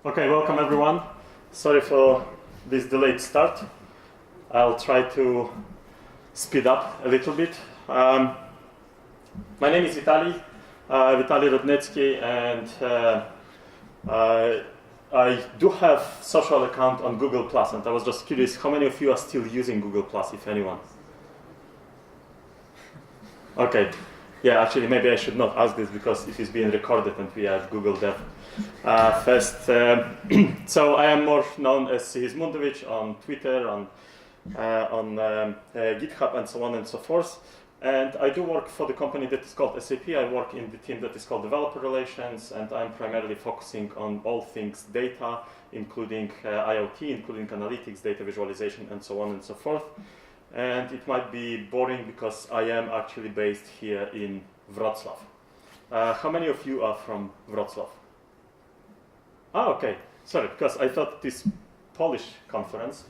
Okay, welcome everyone. Sorry for this delayed start. I'll try to speed up a little bit. My name is Vitaliy Rudnytskiy, and I do have social account on Google+, and I was just curious, how many of you are still using Google+, if anyone? Okay. Yeah, actually, maybe I should not ask this because it is being recorded and we are at Google Dev Fest. So I am more known as Hibernate on Twitter, on GitHub, and so on and so forth. And I do work for the company that is called SAP. I work in the team that is called Developer Relations, and I'm primarily focusing on all things data, including IoT, including analytics, data visualization, and so on and so forth. And it might be boring because I am actually based here in Wrocław. How many of you are from Wrocław? Ah, okay. Sorry, because I thought this Polish conference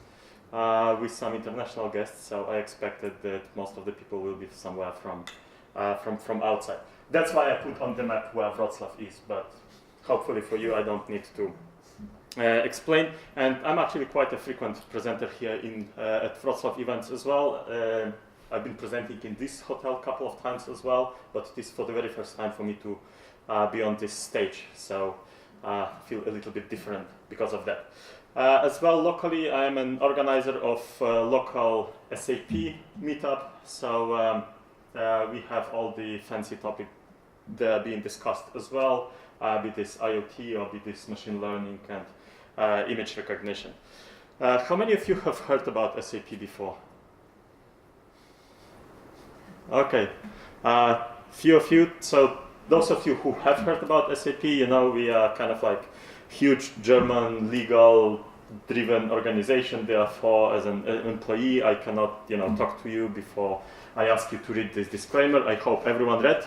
with some international guests, so I expected that most of the people will be somewhere from outside. That's why I put on the map where Wrocław is, but hopefully for you I don't need to explain. And I'm actually quite a frequent presenter here at Wrocław events as well. I've been presenting in this hotel a couple of times as well, but it is for the very first time for me to be on this stage, so feel a little bit different because of that. As well, locally, I am an organizer of local SAP meetup, so we have all the fancy topics that are being discussed as well, be this IoT or be this machine learning and image recognition. How many of you have heard about SAP before? Okay, few of you. So those of you who have heard about SAP, you know, we are kind of like huge German legal-driven organization. Therefore, as an employee, I cannot, talk to you before I ask you to read this disclaimer. I hope everyone read,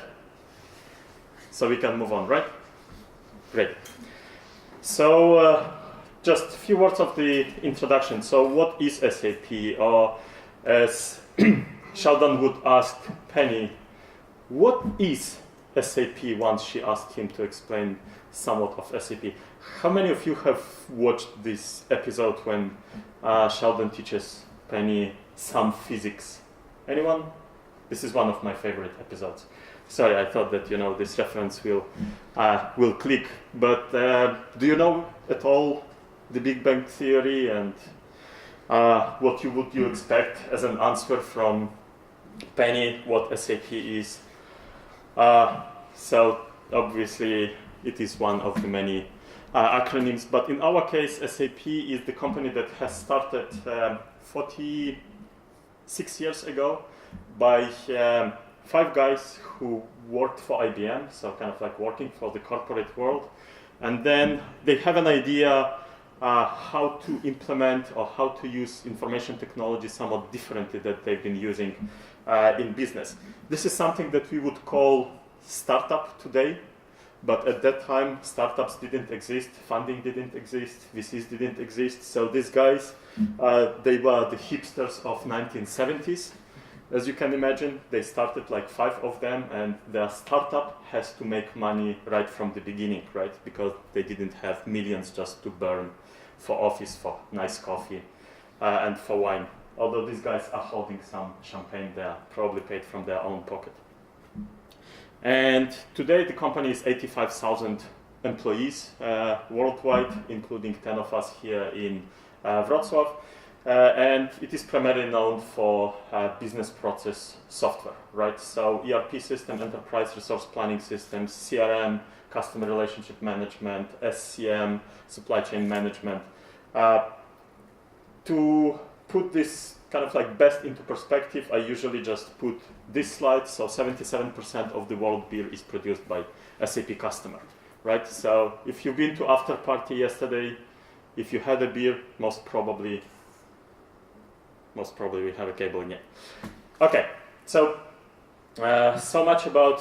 so we can move on, right? Great. So just a few words of the introduction. So what is SAP? Or as Sheldon would ask Penny, what is SAP once she asked him to explain somewhat of SAP? How many of you have watched this episode when Sheldon teaches Penny some physics? Anyone? This is one of my favorite episodes. Sorry, I thought that this reference will click. But do you know at all the Big Bang Theory and what would you expect as an answer from Penny? What SAP is? So obviously it is one of the many acronyms. But in our case, SAP is the company that has started 46 years ago by 5 guys who worked for IBM, so kind of like working for the corporate world. And then they have an idea how to implement or how to use information technology somewhat differently that they've been using in business. This is something that we would call startup today, but at that time startups didn't exist, funding didn't exist, VCs didn't exist. So these guys, they were the hipsters of 1970s. As you can imagine, they started like 5 of them, and their startup has to make money right from the beginning, right? Because they didn't have millions just to burn for office, for nice coffee, and for wine. Although these guys are holding some champagne there, probably paid from their own pocket. And today the company is 85,000 employees worldwide, including 10 of us here in Wrocław. And it is primarily known for business process software, right? So ERP system, enterprise resource planning systems, CRM, customer relationship management, SCM, supply chain management. To put this kind of like best into perspective, I usually just put this slide. So 77% of the world beer is produced by SAP customer, right? So if you've been to after party yesterday, if you had a beer, most probably we have a cable in it. Okay, so so much about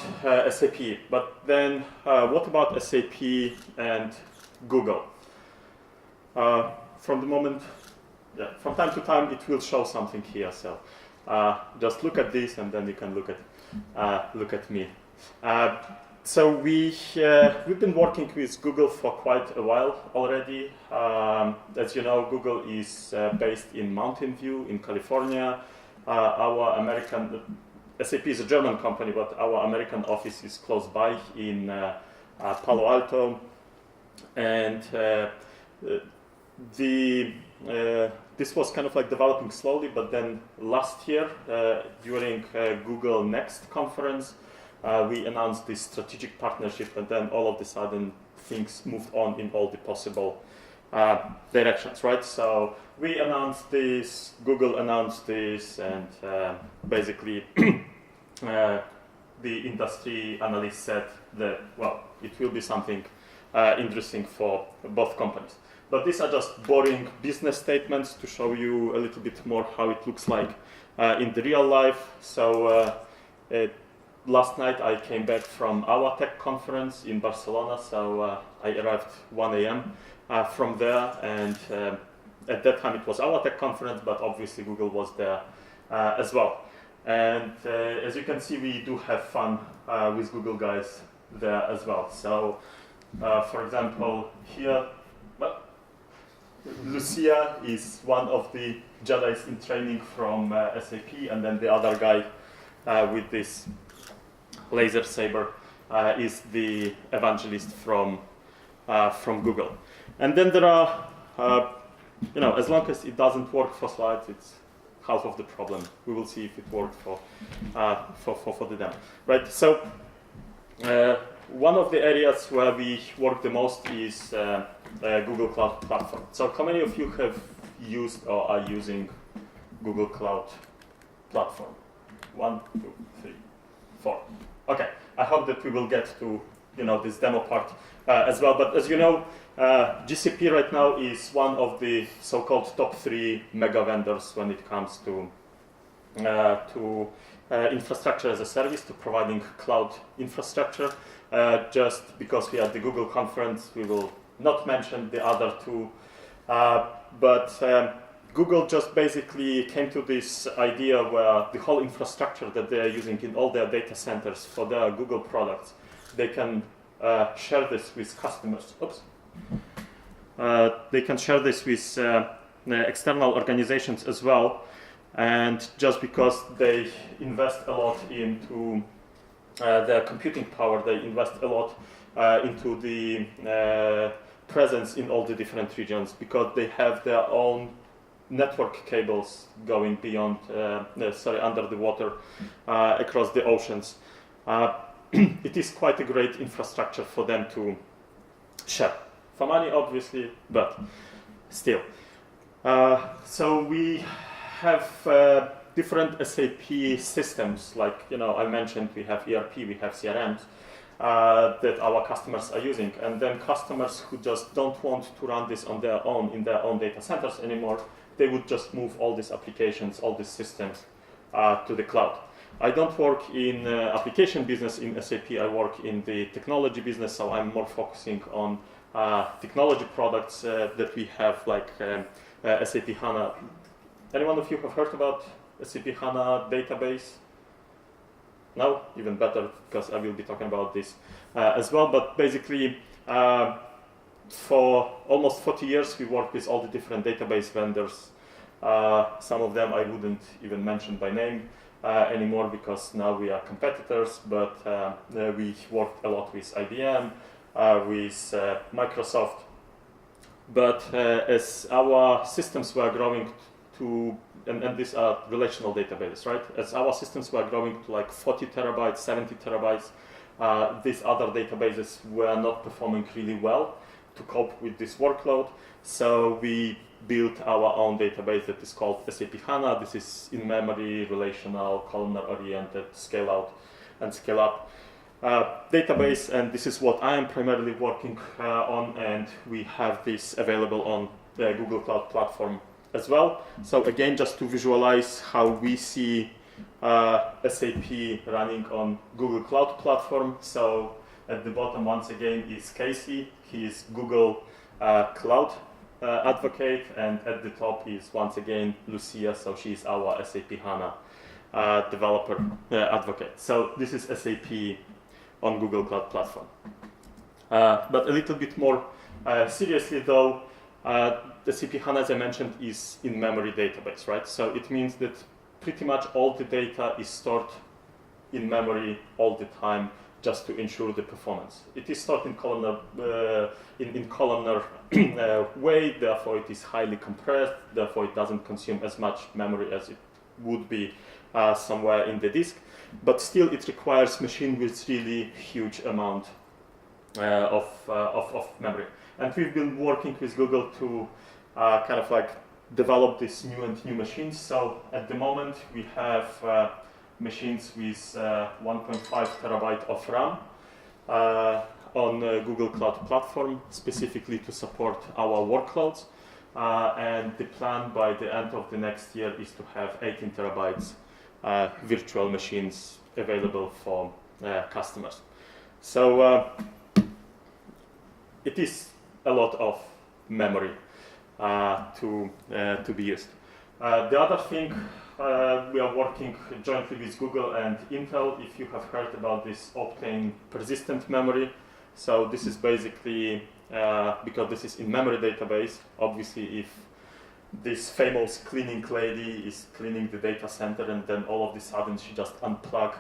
SAP, but then what about SAP and Google? From time to time it will show something here, so just look at this and then you can look at me. So we've been working with Google for quite a while already. As you know, Google is based in Mountain View in California. Our American SAP is a German company, but our American office is close by in Palo Alto, and this was kind of like developing slowly. But then last year, during Google Next conference, we announced this strategic partnership, and then all of a sudden things moved on in all the possible directions, right? So we announced this, Google announced this, and basically the industry analyst said that, well, it will be something interesting for both companies. But these are just boring business statements to show you a little bit more how it looks like in the real life. So last night I came back from our tech conference in Barcelona, so I arrived 1 a.m. From there, and at that time it was our tech conference, but obviously Google was there as well. And as you can see, we do have fun with Google guys there as well. So for example, here, Lucia is one of the Jedis in training from SAP, and then the other guy with this laser saber is the evangelist from Google. And then there are, as long as it doesn't work for slides, it's half of the problem. We will see if it worked for the demo, right? So one of the areas where we work the most is Google Cloud Platform. So how many of you have used or are using Google Cloud Platform? 1, 2, 3, 4. Okay, I hope that we will get to this demo part as well. But as you know, GCP right now is one of the so-called top 3 mega vendors when it comes to infrastructure as a service, to providing cloud infrastructure. Just because we are at the Google conference, we will not mention the other 2. But Google just basically came to this idea where the whole infrastructure that they are using in all their data centers for their Google products, they can share this with customers. Oops. They can share this with external organizations as well. And just because they invest a lot into their computing power, they invest a lot into the presence in all the different regions, because they have their own network cables going beyond, under the water, across the oceans. It is quite a great infrastructure for them to share. For money, obviously, but still. So we have different SAP systems, like I mentioned, we have ERP, we have CRMs that our customers are using, and then customers who just don't want to run this on their own in their own data centers anymore, they would just move all these applications, all these systems to the cloud. I don't work in application business in SAP, I work in the technology business, so I'm more focusing on technology products that we have, like SAP HANA. Anyone of you have heard about SAP HANA database? No? Even better, because I will be talking about this as well. But basically, for almost 40 years, we worked with all the different database vendors. Some of them I wouldn't even mention by name anymore, because now we are competitors, but we worked a lot with IBM, with Microsoft. But as our systems were growing to, and these are relational databases, right? As our systems were growing to like 40 terabytes, 70 terabytes, these other databases were not performing really well to cope with this workload. So we built our own database that is called SAP HANA. This is in-memory, relational, columnar-oriented, scale-out and scale-up database, and this is what I am primarily working on, and we have this available on the Google Cloud Platform as well. So again, just to visualize how we see SAP running on Google Cloud Platform. So at the bottom, once again, is Casey. He is Google Cloud advocate, and at the top is once again Lucia. So she's our SAP HANA developer advocate. So this is SAP on Google Cloud Platform. But a little bit more seriously though, the SAP HANA, as I mentioned, is in-memory database, right? So it means that pretty much all the data is stored in memory all the time, just to ensure the performance. It is stored in columnar way, therefore it is highly compressed, therefore it doesn't consume as much memory as it would be somewhere in the disk, but still it requires machine with really huge amount of memory. And we've been working with Google to kind of like develop these new machines. So at the moment we have machines with 1.5 terabyte of RAM on Google Cloud Platform, specifically to support our workloads. And the plan by the end of the next year is to have 18 terabytes virtual machines available for customers. So it is a lot of memory to be used. The other thing, we are working jointly with Google and Intel, if you have heard about this Optane persistent memory. So this is basically, because this is in-memory database, obviously if this famous cleaning lady is cleaning the data center and then all of a sudden she just unplugs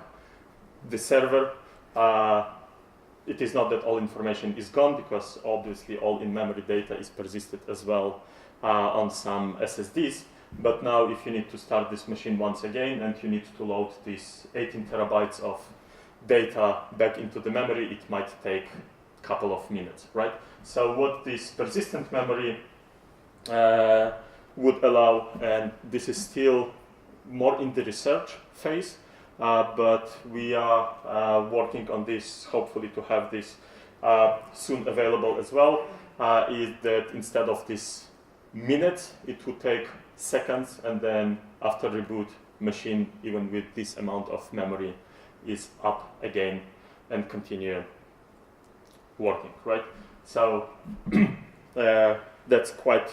the server, it is not that all information is gone, because obviously all in-memory data is persisted as well on some SSDs. But now if you need to start this machine once again and you need to load these 18 terabytes of data back into the memory, it might take a couple of minutes, right? So what this persistent memory would allow, and this is still more in the research phase, but we are working on this, hopefully to have this soon available as well, is that instead of this minutes, it would take seconds, and then after reboot, machine, even with this amount of memory, is up again and continue working, right? So that's quite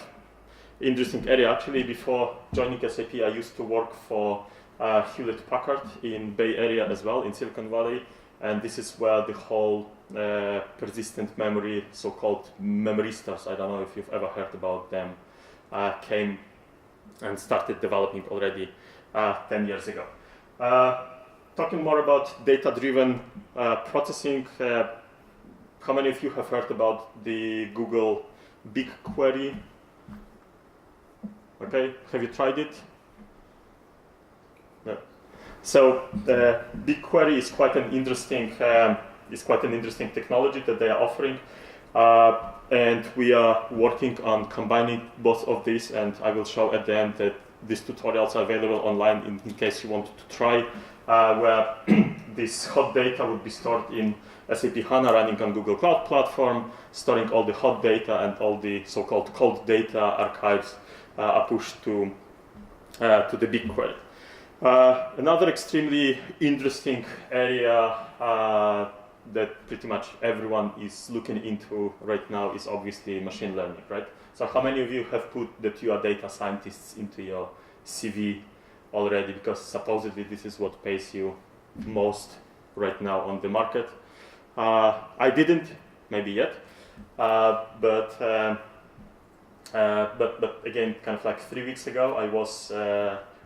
interesting area. Actually, before joining SAP, I used to work for Hewlett Packard in Bay Area as well, in Silicon Valley, and this is where the whole persistent memory, so-called memoristas, I don't know if you've ever heard about them, came and started developing already 10 years ago. Talking more about data-driven processing, how many of you have heard about the Google BigQuery? Okay, have you tried it? No. So BigQuery is quite an interesting technology that they are offering. And we are working on combining both of these, and I will show at the end that these tutorials are available online in case you want to try, where this hot data would be stored in SAP HANA running on Google Cloud Platform, storing all the hot data, and all the so-called cold data archives are pushed to the BigQuery. Another extremely interesting area that pretty much everyone is looking into right now is obviously machine learning, right? So how many of you have put that you are data scientists into your CV already? Because supposedly this is what pays you most right now on the market. I didn't, maybe yet, but again, kind of like 3 weeks ago,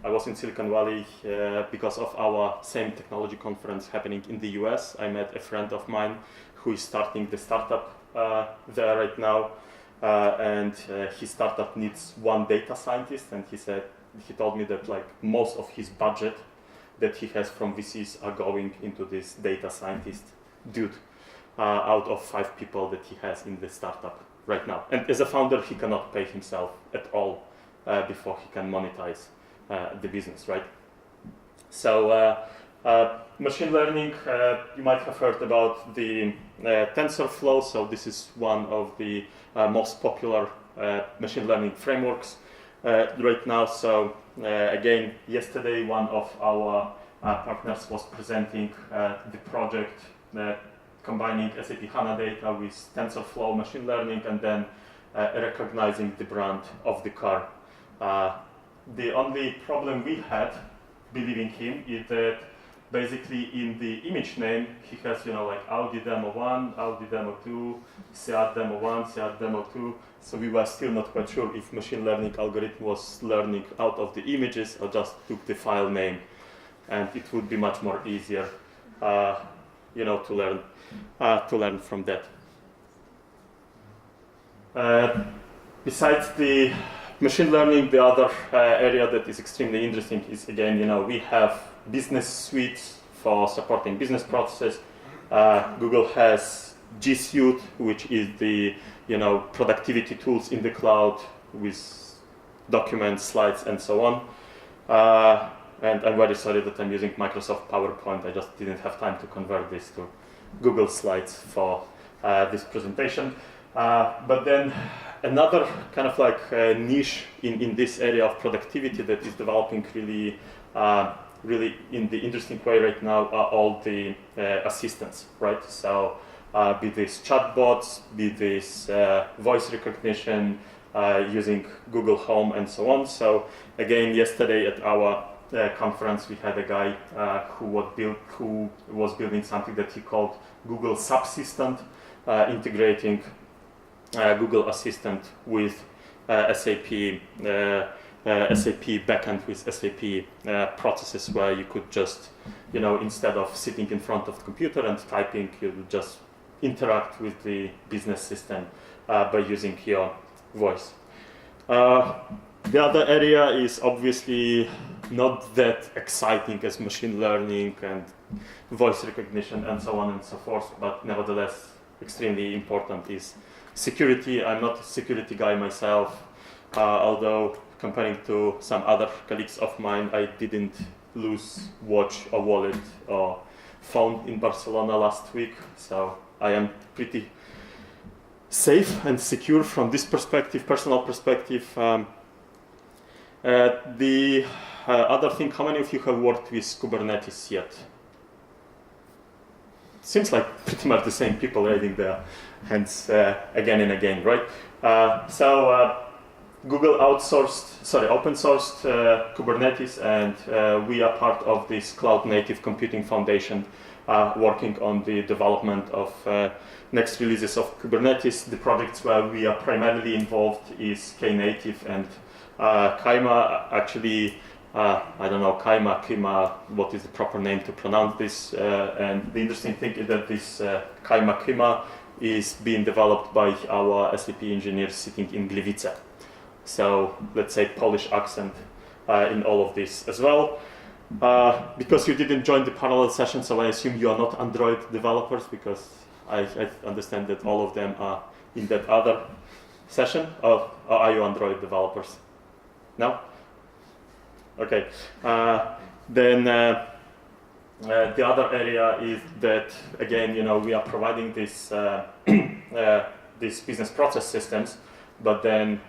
I was in Silicon Valley because of our same technology conference happening in the US. I met a friend of mine who is starting the startup there right now, and his startup needs one data scientist, and he told me that like most of his budget that he has from VCs are going into this data scientist dude out of 5 people that he has in the startup right now. And as a founder, he cannot pay himself at all before he can monetize the business, right? So machine learning, you might have heard about the TensorFlow. So this is one of the most popular machine learning frameworks right now. So again, yesterday one of our partners was presenting the project combining SAP HANA data with TensorFlow machine learning, and then recognizing the brand of the car. The only problem we had believing him is that basically in the image name, he has, like Audi Demo 1, Audi Demo 2, SEAT Demo 1, SEAT Demo 2. So we were still not quite sure if machine learning algorithm was learning out of the images or just took the file name. And it would be much more easier, to learn from that. Besides the machine learning, the other area that is extremely interesting is, again, we have business suites for supporting business processes. Google has G Suite, which is the productivity tools in the cloud with documents, slides, and so on. And I'm very sorry that I'm using Microsoft PowerPoint. I just didn't have time to convert this to Google Slides for this presentation. But then another kind of like niche in this area of productivity that is developing really in the interesting way right now are all the assistants, right? So be this chatbots, be this voice recognition using Google Home and so on. So again, yesterday at our conference, we had a guy who was building something that he called Google Subsystent, integrating Google Assistant with SAP backend with SAP processes, where you could just, instead of sitting in front of the computer and typing, you would just interact with the business system by using your voice. The other area is obviously not that exciting as machine learning and voice recognition and so on and so forth, but nevertheless extremely important is security. I'm not a security guy myself, although comparing to some other colleagues of mine, I didn't lose watch or wallet or phone in Barcelona last week, so I am pretty safe and secure from this perspective, personal perspective. The other thing, how many of you have worked with Kubernetes yet? Seems like pretty much the same people raising their hands again and again, right? Google open sourced Kubernetes, and we are part of this Cloud Native Computing Foundation, working on the development of next releases of Kubernetes. The projects where we are primarily involved is Knative and Kaima. Actually, I don't know, Kima, what is the proper name to pronounce this? And the interesting thing is that this Kima is being developed by our SAP engineers sitting in Gliwice. So let's say Polish accent in all of this as well. Because you didn't join the parallel session, so I assume you are not Android developers, because I understand that all of them are in that other session. Or are you Android developers? No? Okay. Then the other area is that, again, we are providing this these business process systems, but then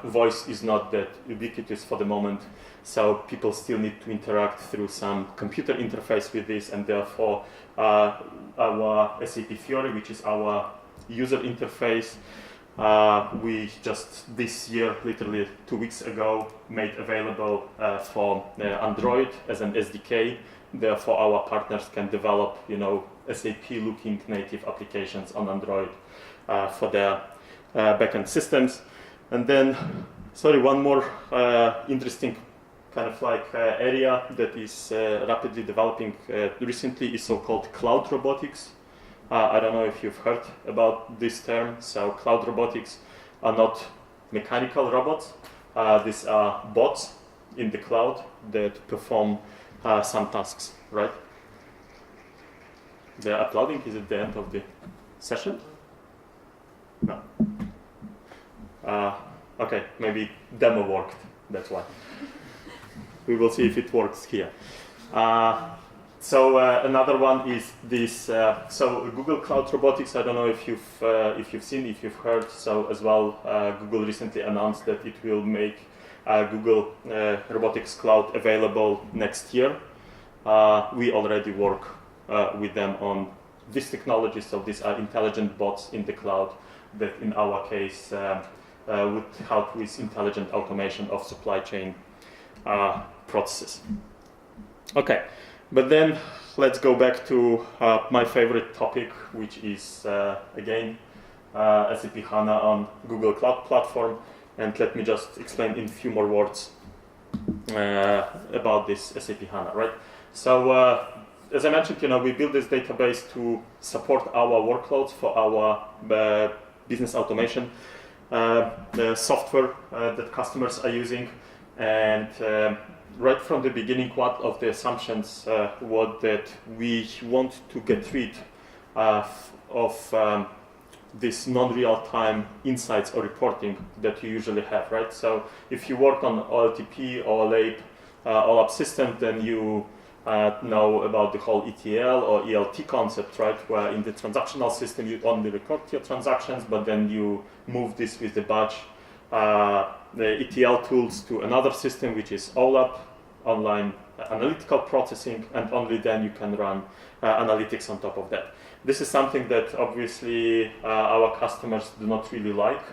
voice is not that ubiquitous for the moment, so people still need to interact through some computer interface with this, and therefore our SAP Fiori, which is our user interface, we just this year, literally 2 weeks ago, made available for Android as an SDK. Therefore, our partners can develop, SAP-looking native applications on Android for their backend systems. And then, one more interesting kind of like area that is rapidly developing recently is so-called cloud robotics. I don't know if you've heard about this term. So cloud robotics are not mechanical robots. These are bots in the cloud that perform some tasks, right? They're applauding. Is it the end of the session? No. Okay, maybe demo worked. That's why. We will see if it works here. Another one is this. Google Cloud Robotics. I don't know if you've seen, if you've heard. So as well, Google recently announced that it will make Google Robotics Cloud available next year. We already work with them on this technology. So these are intelligent bots in the cloud that, in our case, would help with intelligent automation of supply chain processes. Okay. But then let's go back to my favorite topic, which is again SAP HANA on Google Cloud Platform. And let me just explain in a few more words about this SAP HANA, right? So as I mentioned, we built this database to support our workloads for our business automation the software that customers are using. And right from the beginning, one of the assumptions was that we want to get rid of this non-real-time insights or reporting that you usually have, right? So if you work on OLTP or OLAP system, then you know about the whole ETL or ELT concept, right? Where in the transactional system you only record your transactions, but then you move this with the batch the ETL tools to another system, which is OLAP, online analytical processing, and only then you can run analytics on top of that. This is something that obviously our customers do not really like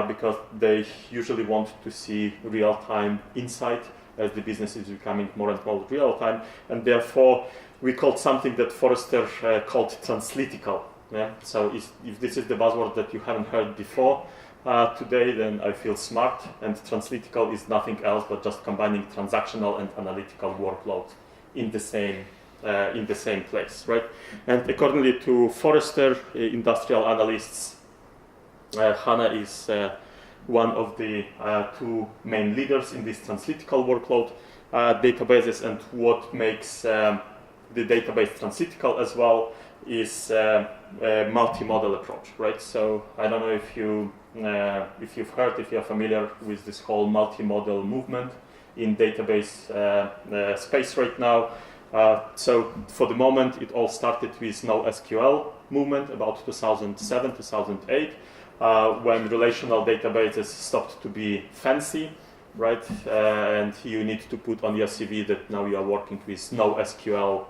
because they usually want to see real-time insight as the business is becoming more and more real-time, and therefore we called something that Forrester called translytical. Yeah? So if this is the buzzword that you haven't heard before today, then I feel smart, and translytical is nothing else but just combining transactional and analytical workloads in the same place, right? And accordingly to Forrester industrial analysts, HANA is one of the two main leaders in this translytical workload databases, and what makes the database translytical as well is a multimodel approach, right? So I don't know if you've heard, if you're familiar with this whole multimodel movement in database space right now. So for the moment, it all started with NoSQL movement about 2007, 2008, when relational databases stopped to be fancy, right? And you need to put on your CV that now you are working with NoSQL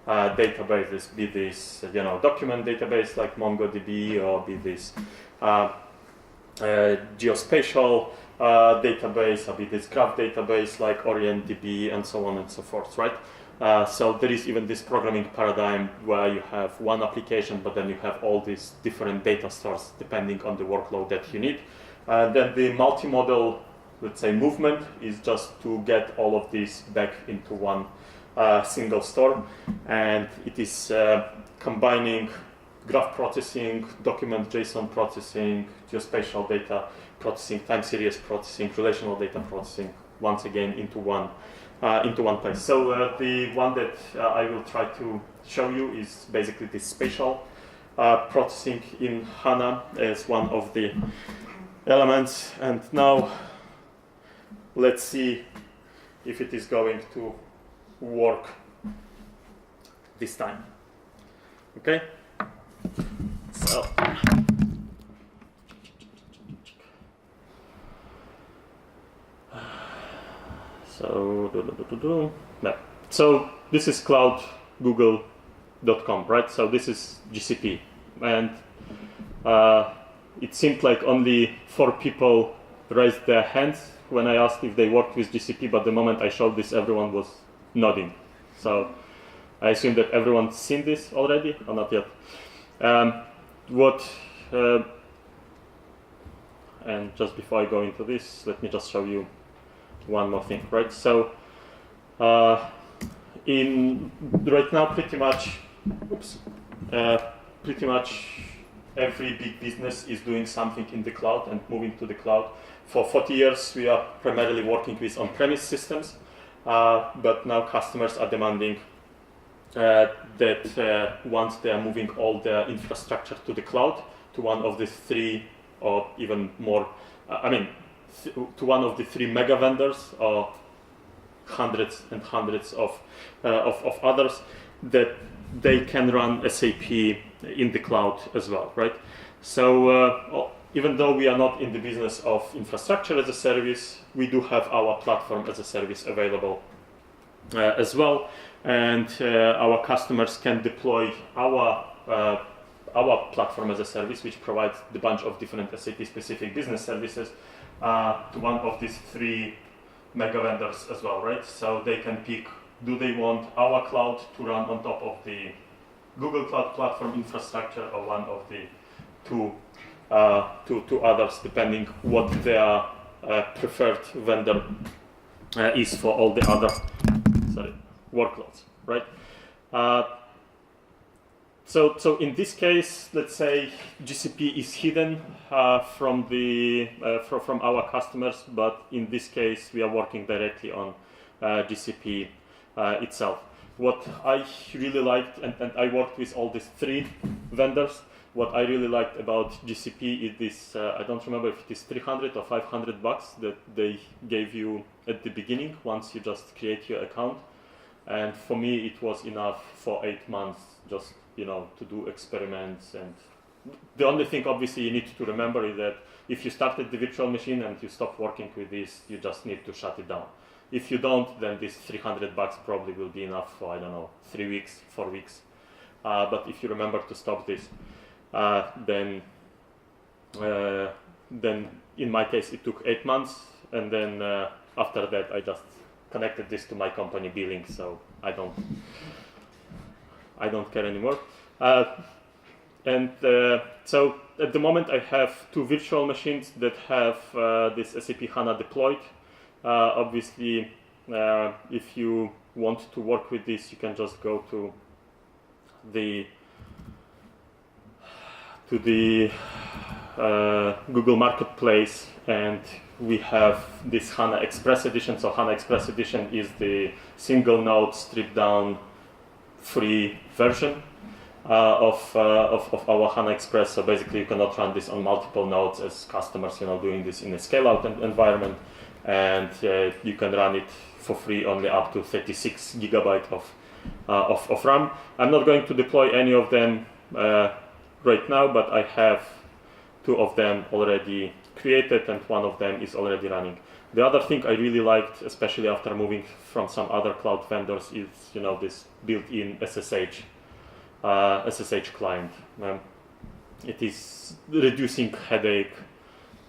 databases, be this document database like MongoDB, or be this geospatial database, or be this graph database like OrientDB, and so on and so forth, right? So there is even this programming paradigm where you have one application, but then you have all these different data stores depending on the workload that you need. Then the multimodal, let's say, movement is just to get all of these back into one single store, and it is combining graph processing, document JSON processing, geospatial data processing, time series processing, relational data processing, once again into one place. So the one that I will try to show you is basically this spatial processing in HANA as one of the elements. And now let's see if it is going to work this time. Okay? So this is cloud.google.com, right? So this is GCP, and it seemed like only 4 people raised their hands when I asked if they worked with GCP, but the moment I showed this, everyone was nodding. So I assume that everyone's seen this already, or not yet. And just before I go into this, let me just show you one more thing, right? So right now, pretty much every big business is doing something in the cloud and moving to the cloud. For 40 years, we are primarily working with on-premise systems, but now customers are demanding that once they are moving all their infrastructure to the cloud, to one of the 3 or even more, to one of the 3 mega vendors or hundreds and hundreds of others, that they can run SAP in the cloud as well, right? So even though we are not in the business of infrastructure as a service, we do have our platform as a service available as well, and our customers can deploy our platform as a service, which provides the bunch of different SAP-specific business services to one of these 3 mega vendors as well, right? So they can pick do they want our cloud to run on top of the Google Cloud Platform infrastructure or one of the two others, depending what their preferred vendor is for all the other workloads, right? So in this case, let's say GCP is hidden from our customers, but in this case we are working directly on GCP itself. What I really liked, and I worked with all these three vendors, what I really liked about GCP is this, I don't remember if it is 300 or 500 bucks that they gave you at the beginning once you just create your account. And for me, it was enough for 8 months just, to do experiments. And the only thing obviously you need to remember is that if you started the virtual machine and you stop working with this, you just need to shut it down. If you don't, then this 300 bucks probably will be enough for, I don't know, 3 weeks, 4 weeks. But if you remember to stop this, then in my case it took 8 months, and then after that I just connected this to my company billing, so I don't care anymore. So at the moment I have 2 virtual machines that have this SAP HANA deployed. Obviously, if you want to work with this, you can just go to the Google Marketplace, and we have this HANA Express Edition. So HANA Express Edition is the single node stripped down free version of our HANA Express. So basically you cannot run this on multiple nodes as customers, doing this in a scale-out environment, and you can run it for free only up to 36 gigabyte of RAM. I'm not going to deploy any of them right now, but I have 2 of them already created and 1 of them is already running. The other thing I really liked, especially after moving from some other cloud vendors, is this built-in SSH client. It is reducing headache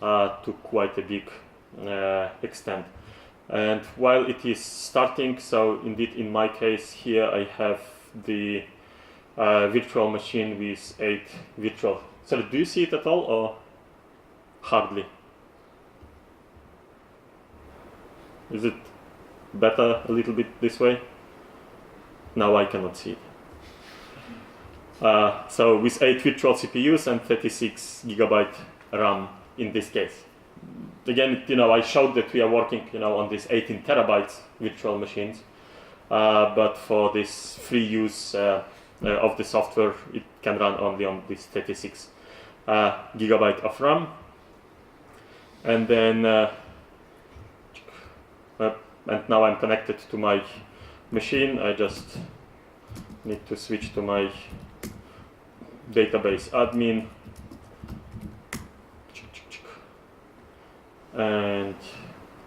to quite a big extent. And while it is starting, so indeed in my case here I have the virtual machine with 8 virtual. Sorry, do you see it at all or hardly? Is it better a little bit this way? Now I cannot see it. So with 8 virtual CPUs and 36 gigabyte RAM in this case. Again, I showed that we are working, on these 18 terabytes virtual machines, but for this free use of the software, it can run only on this 36 gigabyte of RAM. And then, and now I'm connected to my machine. I just need to switch to my database admin. And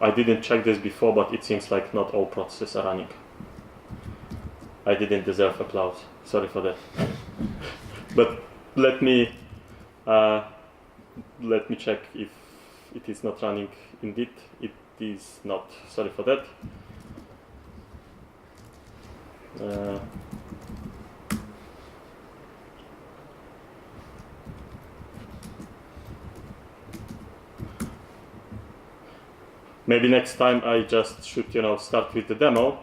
I didn't check this before, but it seems like not all processes are running. I didn't deserve applause. Sorry for that. But let me check if it is not running. Indeed, it is not. Sorry for that. Maybe next time I just should, start with the demo,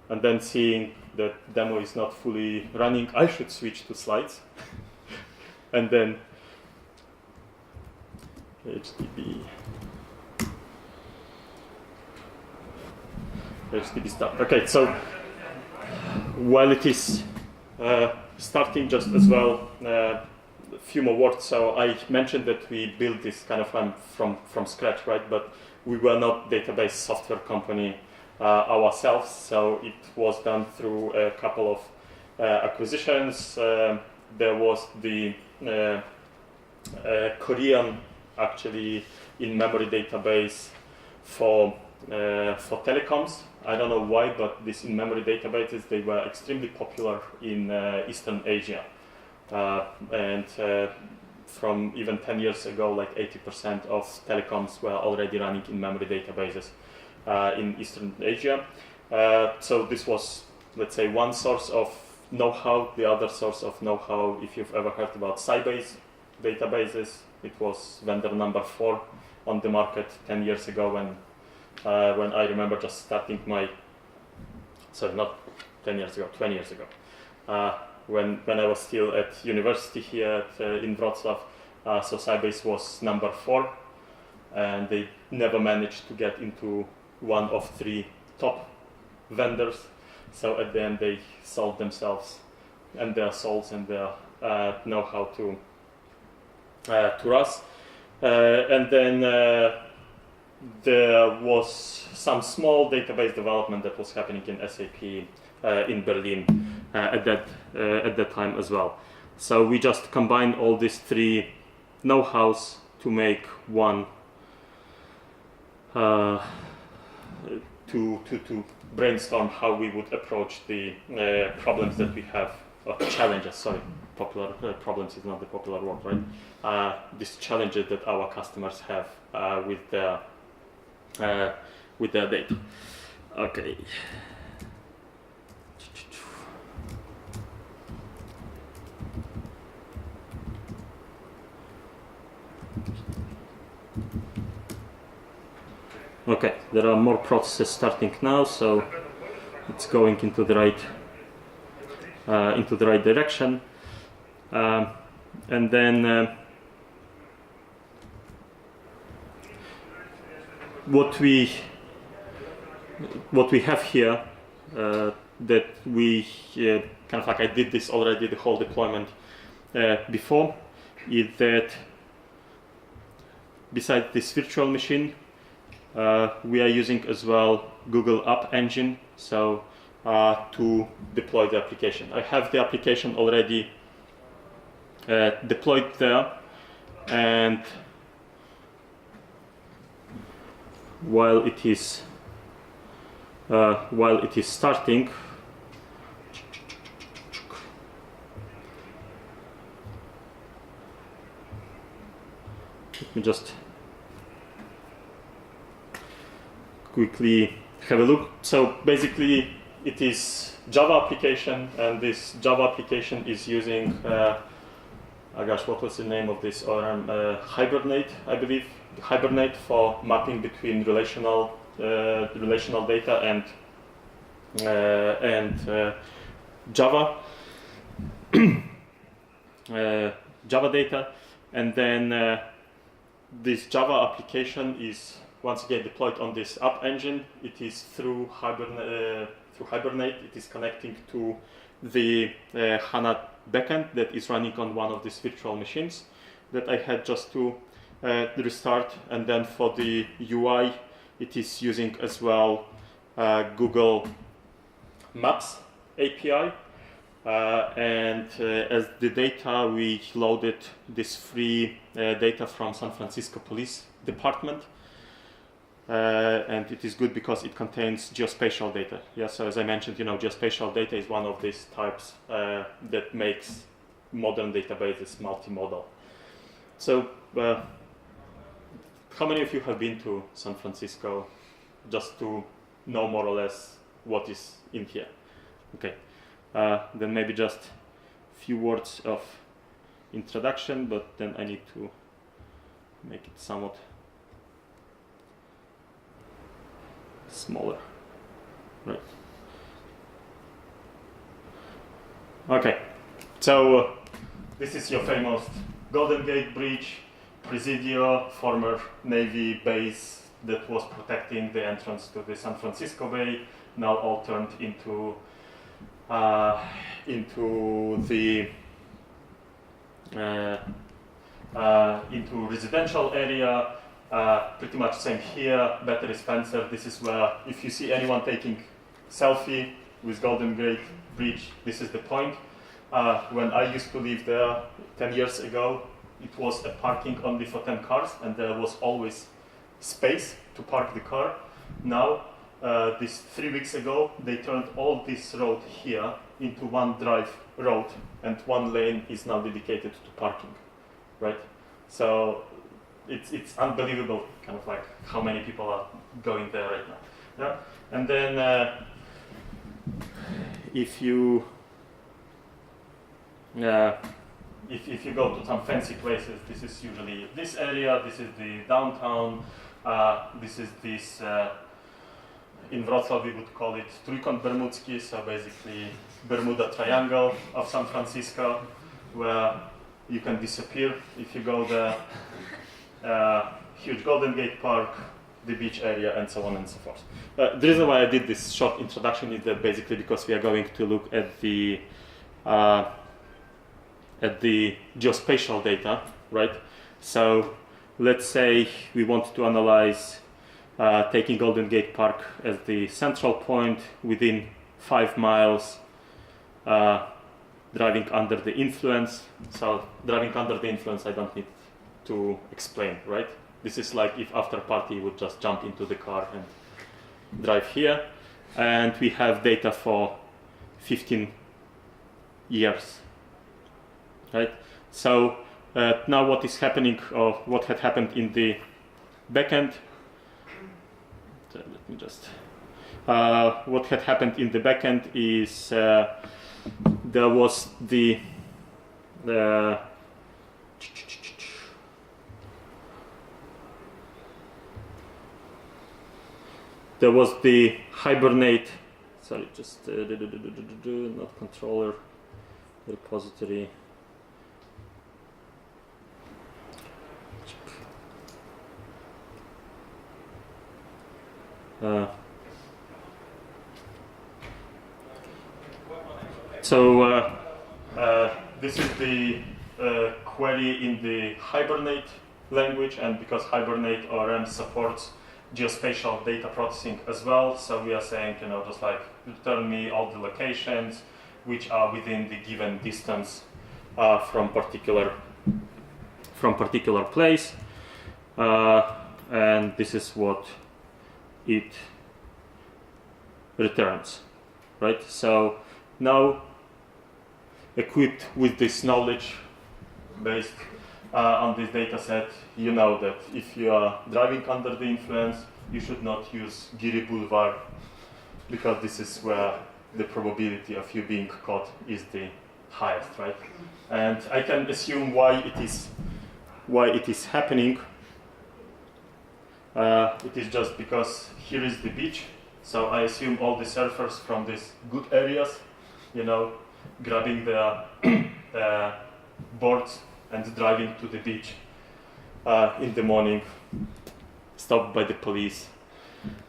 and then seeing that demo is not fully running, I should switch to slides. And then HTTP start. Okay, so while it is starting, just as well, a few more words. So I mentioned that we built this kind of from scratch, right? But we were not database software company ourselves, so it was done through a couple of acquisitions. There was the Korean, actually, Inmemory database for telecoms. I don't know why, but these in-memory databases, they were extremely popular in Eastern Asia. And from even 10 years ago, like 80% of telecoms were already running in-memory databases in Eastern Asia. So this was, let's say, one source of know-how. The other source of know-how, if you've ever heard about Sybase databases, it was vendor number 4 on the market 10 years ago when I remember just starting my, sorry, not 10 years ago, 20 years ago, when I was still at university here in Wrocław. So Sybase was number 4, and they never managed to get into one of 3 top vendors. So at the end they sold themselves and their souls and their know-how to us. And then there was some small database development that was happening in SAP in Berlin at that time as well. So we just combined all these 3 know-hows to make one to brainstorm how we would approach the problems that we have, or challenges, sorry, problems is not the popular word, right? These challenges that our customers have with their data. Okay. Okay, there are more processes starting now, so it's going into the right direction. And then what we have here, that we kind of like, I did this already, the whole deployment before, is that besides this virtual machine, we are using as well Google App Engine, so to deploy the application. I have the application already deployed there, and while it is starting, let me just quickly have a look. So basically it is Java application, and this Java application is using oh gosh, what was the name of this ORM? Hibernate, I believe. Hibernate for mapping between relational data and Java Java data, and then this Java application is once again deployed on this app engine. It is through Hibernate. It is connecting to the HANA backend that is running on one of these virtual machines that I had just to restart. And then for the UI, it is using as well Google Maps API. And as the data, we loaded this free data from San Francisco Police Department. And it is good because it contains geospatial data. Yeah, so as I mentioned, geospatial data is one of these types that makes modern databases multimodal. So, how many of you have been to San Francisco just to know more or less what is in here? Okay, then maybe just a few words of introduction, but then I need to make it somewhat smaller, right? Okay, so this is your famous Golden Gate Bridge, Presidio, former Navy base that was protecting the entrance to the San Francisco Bay, now all turned into residential area. Pretty much same here, Battery Spencer. This is where, if you see anyone taking selfie with Golden Gate Bridge, this is the point. When I used to live there 10 years ago, it was a parking only for 10 cars, and there was always space to park the car. Now, this 3 weeks ago, they turned all this road here into one drive road, and one lane is now dedicated to parking, right? So it's unbelievable, kind of like how many people are going there right now. Yeah? And then if you if you go to some fancy places, this is usually this area. This is the downtown. This is this. In Wrocław, we would call it Trójkąt Bermudzki, so basically Bermuda Triangle of San Francisco, where you can disappear if you go there. Huge Golden Gate Park, the beach area, and so on and so forth. The reason why I did this short introduction is that basically because we are going to look at the geospatial data, right? So let's say we want to analyze taking Golden Gate Park as the central point within 5 miles, driving under the influence. So driving under the influence, I don't need to explain, right? This is like if after party you would just jump into the car and drive here. And we have data for 15 years, right? So now what is happening, or what had happened in the backend, let me just, what had happened in the backend is there was the Hibernate, sorry, just not controller, repository. This is the query in the Hibernate language, and because Hibernate ORM supports geospatial data processing as well, so we are saying, just like return me all the locations which are within the given distance from particular place, and this is what it returns, right? So now, equipped with this knowledge based on this data set, you know that if you are driving under the influence, you should not use Geary Boulevard, because this is where the probability of you being caught is the highest, right? And I can assume why it is happening. It is just because here is the beach, so I assume all the surfers from these good areas, grabbing their boards and driving to the beach in the morning, stopped by the police,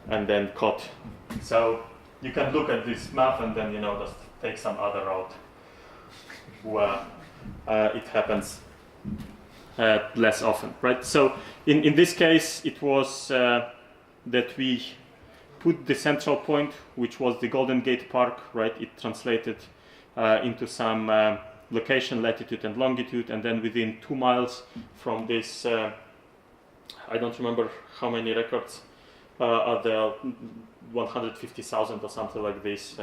and then caught. So you can look at this map and then just take some other route where it happens less often, right? So in this case, it was that we put the central point, which was the Golden Gate Park, right? It translated into some location, latitude and longitude, and then within 2 miles from this, I don't remember how many records are there, 150,000 or something like this.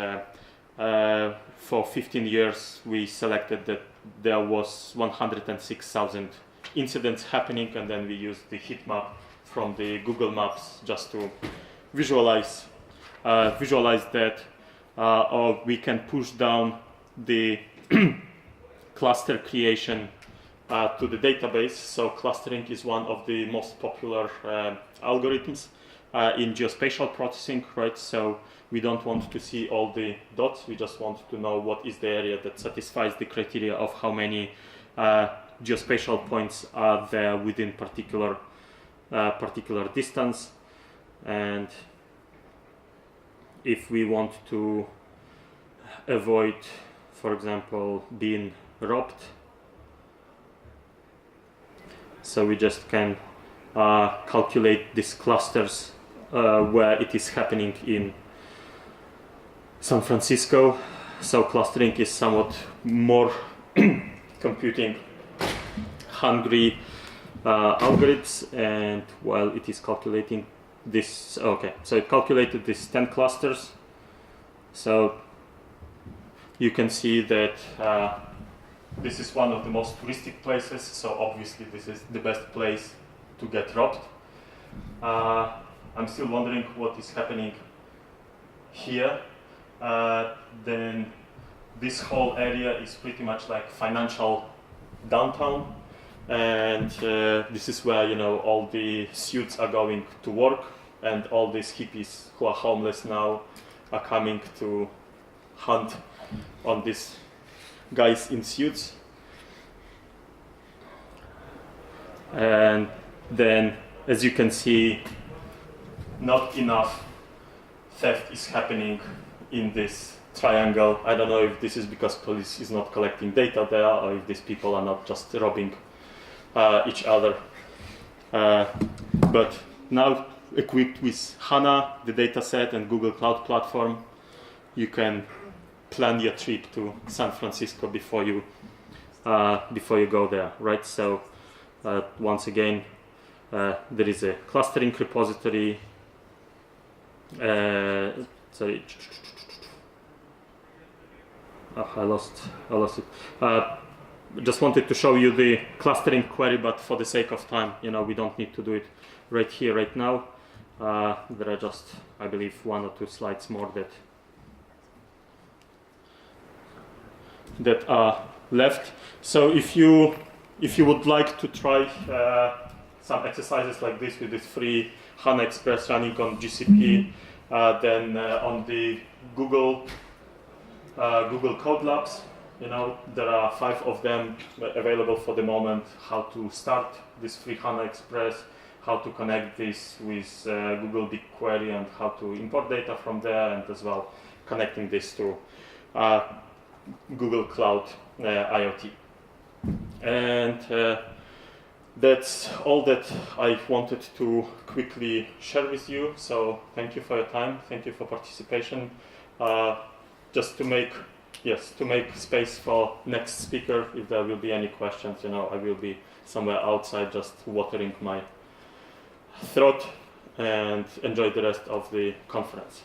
For 15 years, we selected that there was 106,000 incidents happening, and then we used the heat map from the Google Maps just to visualize that, or we can push down the cluster creation to the database. So clustering is one of the most popular algorithms in geospatial processing, right? So we don't want to see all the dots, we just want to know what is the area that satisfies the criteria of how many geospatial points are there within particular distance. And if we want to avoid, for example, being robbed, so we just can calculate these clusters where it is happening in San Francisco. So clustering is somewhat more computing hungry algorithms, and while it is calculating this, okay, so it calculated these 10 clusters. So you can see that this is one of the most touristic places, so obviously this is the best place to get robbed. I'm still wondering what is happening here. then this whole area is pretty much like financial downtown, and this is where, you know, all the suits are going to work, and all these hippies who are homeless now are coming to hunt on these guys in suits. And then, as you can see, not enough theft is happening in this triangle. I don't know if this is because police is not collecting data there, or if these people are not just robbing each other. But now, equipped with HANA, the dataset, and Google Cloud Platform, you can plan your trip to San Francisco before you go there, right? So once again, there is a clustering repository. Sorry, I lost it. Just wanted to show you the clustering query, but for the sake of time, you know, we don't need to do it right here, right now. There are just, I believe, 1 or 2 slides more that are left. So if you would like to try some exercises like this with this free HANA Express running on GCP, then on the Google Code Labs, you know, there are 5 of them available for the moment. How to start this free HANA Express, how to connect this with Google BigQuery, and how to import data from there, and as well connecting this to Google Cloud IoT. And that's all that I wanted to quickly share with you. So thank you for your time. Thank you for participation. Just to make space for next speaker, if there will be any questions, you know, I will be somewhere outside just watering my throat, and enjoy the rest of the conference.